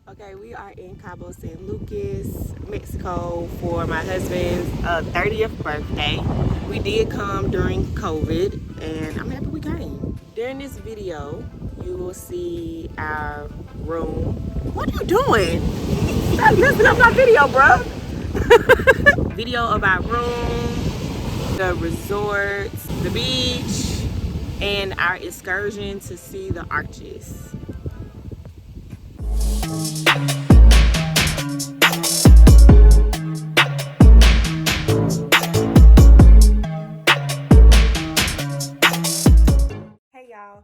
Okay, we are in Cabo San Lucas, Mexico for my husband's 30th birthday. We did come during COVID and I'm happy we came. During this video, you will see our room. What are you doing? Stop messing up my video, bro. Video of our room, the resort, the beach, and our excursion to see the arches. Hey y'all,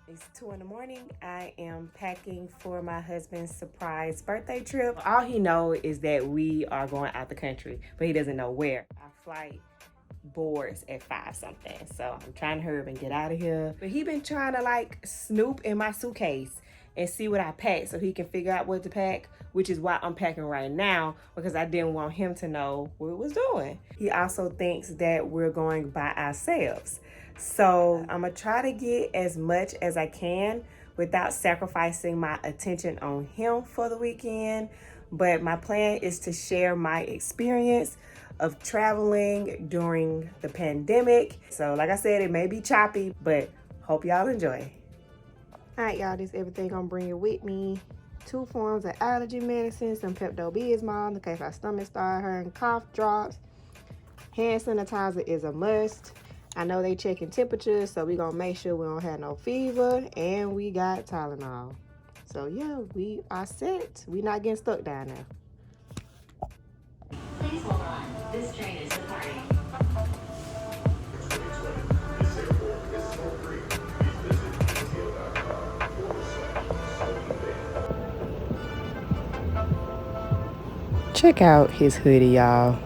it's 2 in the morning. I am packing for my husband's surprise birthday trip. All he knows is that we are going out the country, but he doesn't know where. Our flight boards at 5 something, so I'm trying to hurry up and get out of here. But he been trying to like snoop in my suitcase and see what I packed so he can figure out what to pack, which is why I'm packing right now, because I didn't want him to know what we was doing. He also thinks that we're going by ourselves. So I'm gonna try to get as much as I can without sacrificing my attention on him for the weekend. But my plan is to share my experience of traveling during the pandemic. So like I said, it may be choppy, but hope y'all enjoy. All right, y'all, this everything I'm bringing with me. 2 forms of allergy medicine, some Pepto-Bismol in case my stomach start hurting, cough drops. Hand sanitizer is a must. I know they checking temperatures, so we gonna make sure we don't have no fever, and we got Tylenol. So yeah, we are set. We not getting stuck down there. Please hold on. This train is departing. Check out his hoodie, y'all.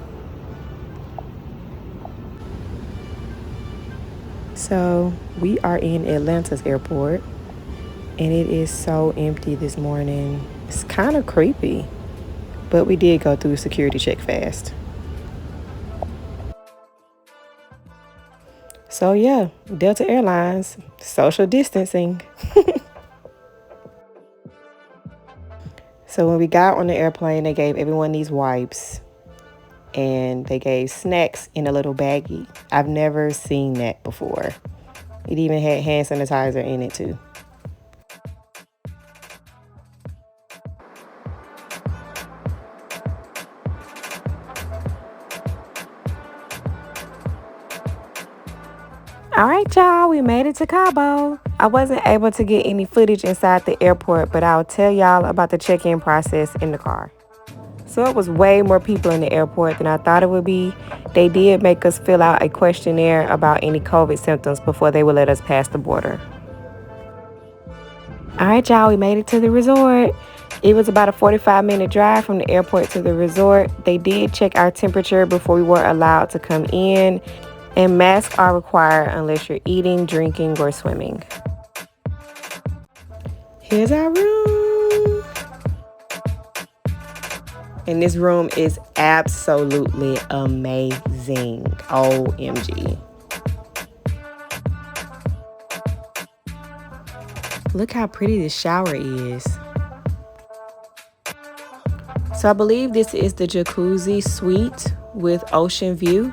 So we are in Atlanta's airport, and it is so empty this morning. It's kind of creepy, but we did go through security check fast. So yeah, Delta Airlines, social distancing. So when we got on the airplane, they gave everyone these wipes, and they gave snacks in a little baggie. I've never seen that before. It even had hand sanitizer in it too. All right, y'all, we made it to Cabo. I wasn't able to get any footage inside the airport, but I'll tell y'all about the check-in process in the car. So it was way more people in the airport than I thought it would be. They did make us fill out a questionnaire about any COVID symptoms before they would let us pass the border. All right, y'all, we made it to the resort. It was about a 45-minute drive from the airport to the resort. They did check our temperature before we were allowed to come in. And masks are required unless you're eating, drinking, or swimming. Here's our room. And this room is absolutely amazing. OMG. Look how pretty this shower is. So I believe this is the Jacuzzi suite with ocean view.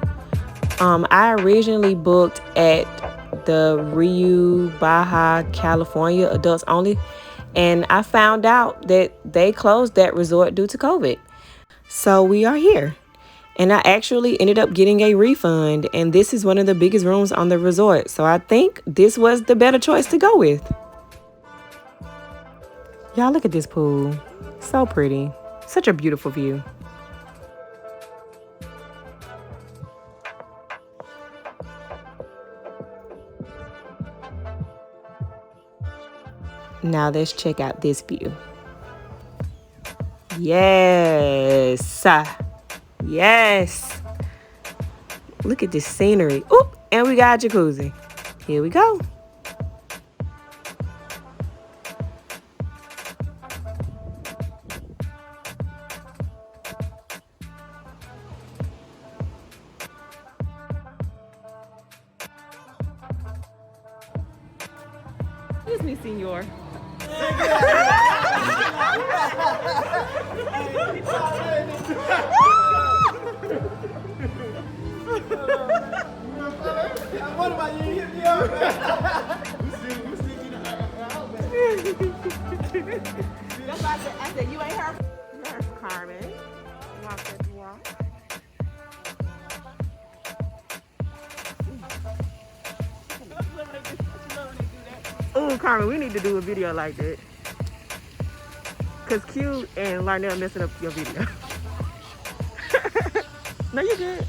I originally booked at the Rio Baja, California, adults only, and I found out that they closed that resort due to COVID. So we are here, and I actually ended up getting a refund, and this is one of the biggest rooms on the resort, so I think this was the better choice to go with. Y'all, look at this pool. So pretty. Such a beautiful view. Now let's check out this view. Yes. Yes. Look at this scenery. Oop, and we got a jacuzzi. Here we go. Excuse me, senor. That's why I said you ain't her. There's Carmen. Walk as you walk. Oh, Carmen, we need to do a video like that. Cause Q and Larnell messing up your video. No, you good.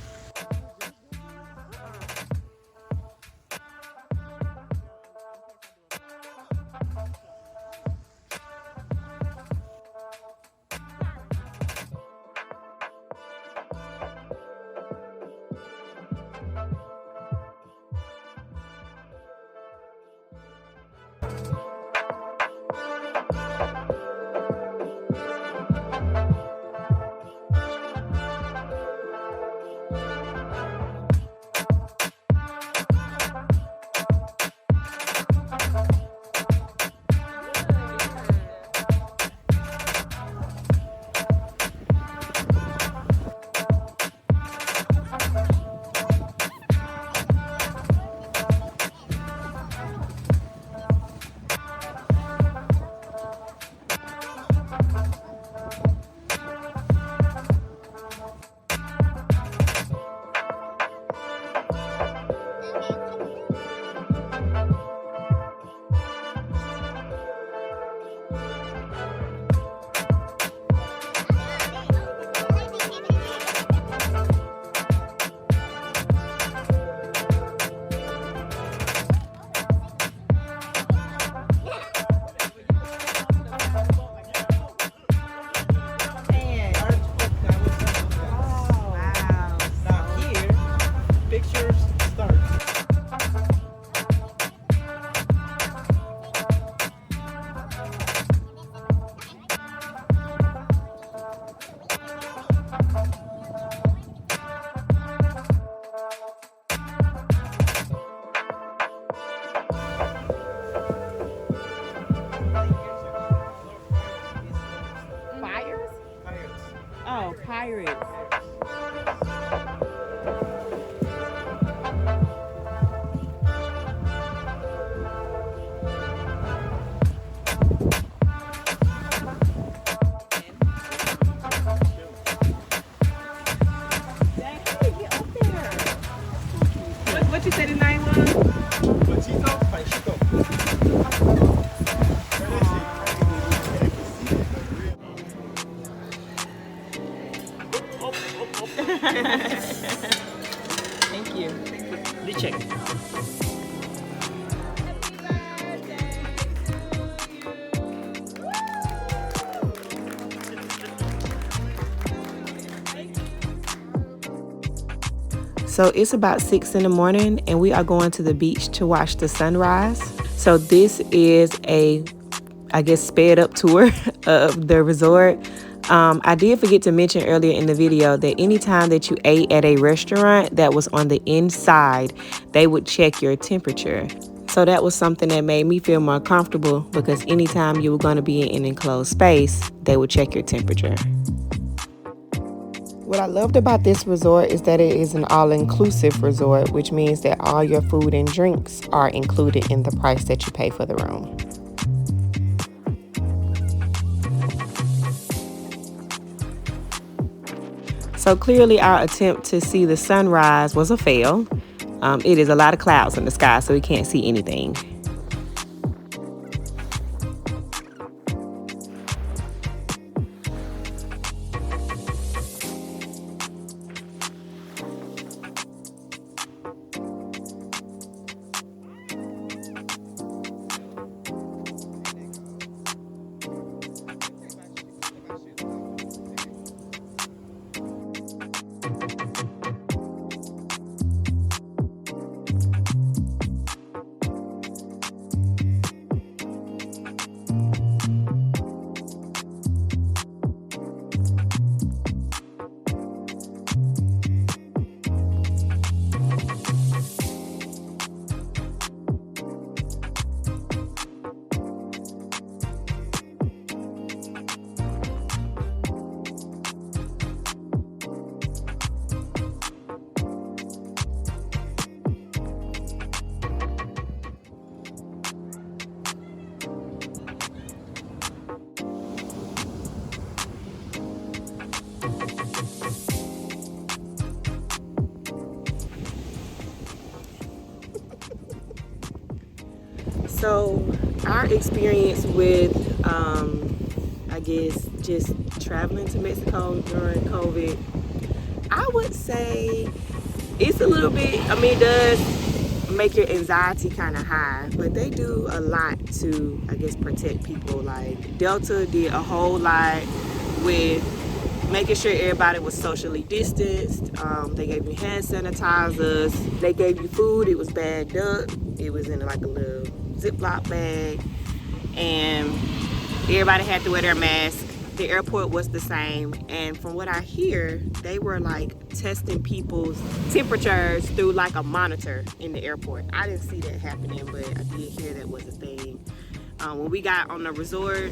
Oh, pirates. What you said his name was? Thank you. The check. So it's about 6 in the morning and we are going to the beach to watch the sunrise. So this is a, I guess, sped up tour of the resort. I did forget to mention earlier in the video that anytime that you ate at a restaurant that was on the inside, they would check your temperature. So that was something that made me feel more comfortable because anytime you were going to be in an enclosed space, they would check your temperature. What I loved about this resort is that it is an all-inclusive resort, which means that all your food and drinks are included in the price that you pay for the room. So clearly our attempt to see the sunrise was a fail. It is a lot of clouds in the sky, so we can't see anything. So our experience with, I guess, just traveling to Mexico during COVID, I would say it's a little bit, I mean, it does make your anxiety kind of high, but they do a lot to, I guess, protect people. Like Delta did a whole lot with making sure everybody was socially distanced. They gave you hand sanitizers. They gave you food. It was bagged up. It was in like a little Ziploc bag. And everybody had to wear their mask. The airport was the same. And from what I hear, they were like testing people's temperatures through like a monitor in the airport. I didn't see that happening, but I did hear that was a thing. When we got on the resort,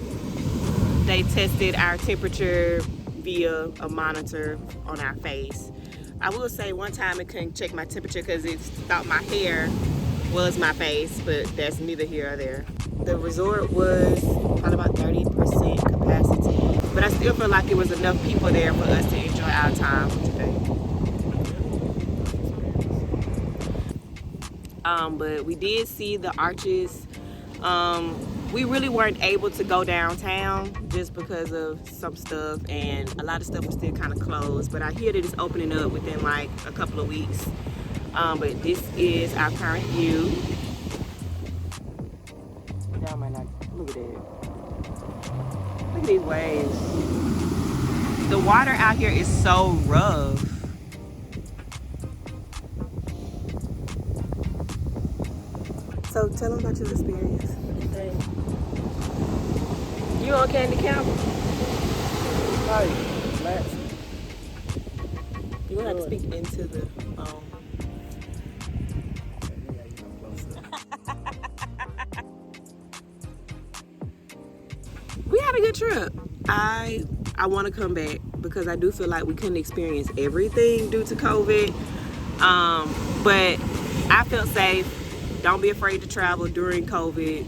they tested our temperature via a monitor on our face. I will say one time it couldn't check my temperature because it thought my hair was my face, but that's neither here or there. The resort was probably about 30% capacity, but I still feel like it was enough people there for us to enjoy our time today. But we did see the arches. We really weren't able to go downtown just because of some stuff, and a lot of stuff was still kind of closed, but I hear that it's opening up within like a couple of weeks. But this is our current view. Y'all might not look at it. Look at these waves. The water out here is so rough. So tell them about your experience. You on Candy Cabo? Hi, Matt. You're gonna have to speak into the phone. We had a good trip. I want to come back because I do feel like we couldn't experience everything due to COVID. But I felt safe. Don't be afraid to travel during COVID.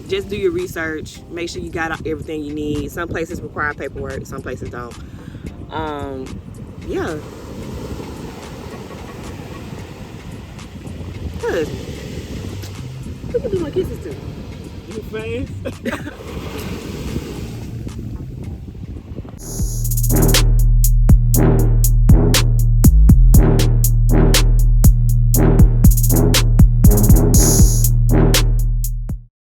Just do your research. Make sure you got everything you need. Some places require paperwork, some places don't. Yeah. Good. What you do my kisses to? You fast?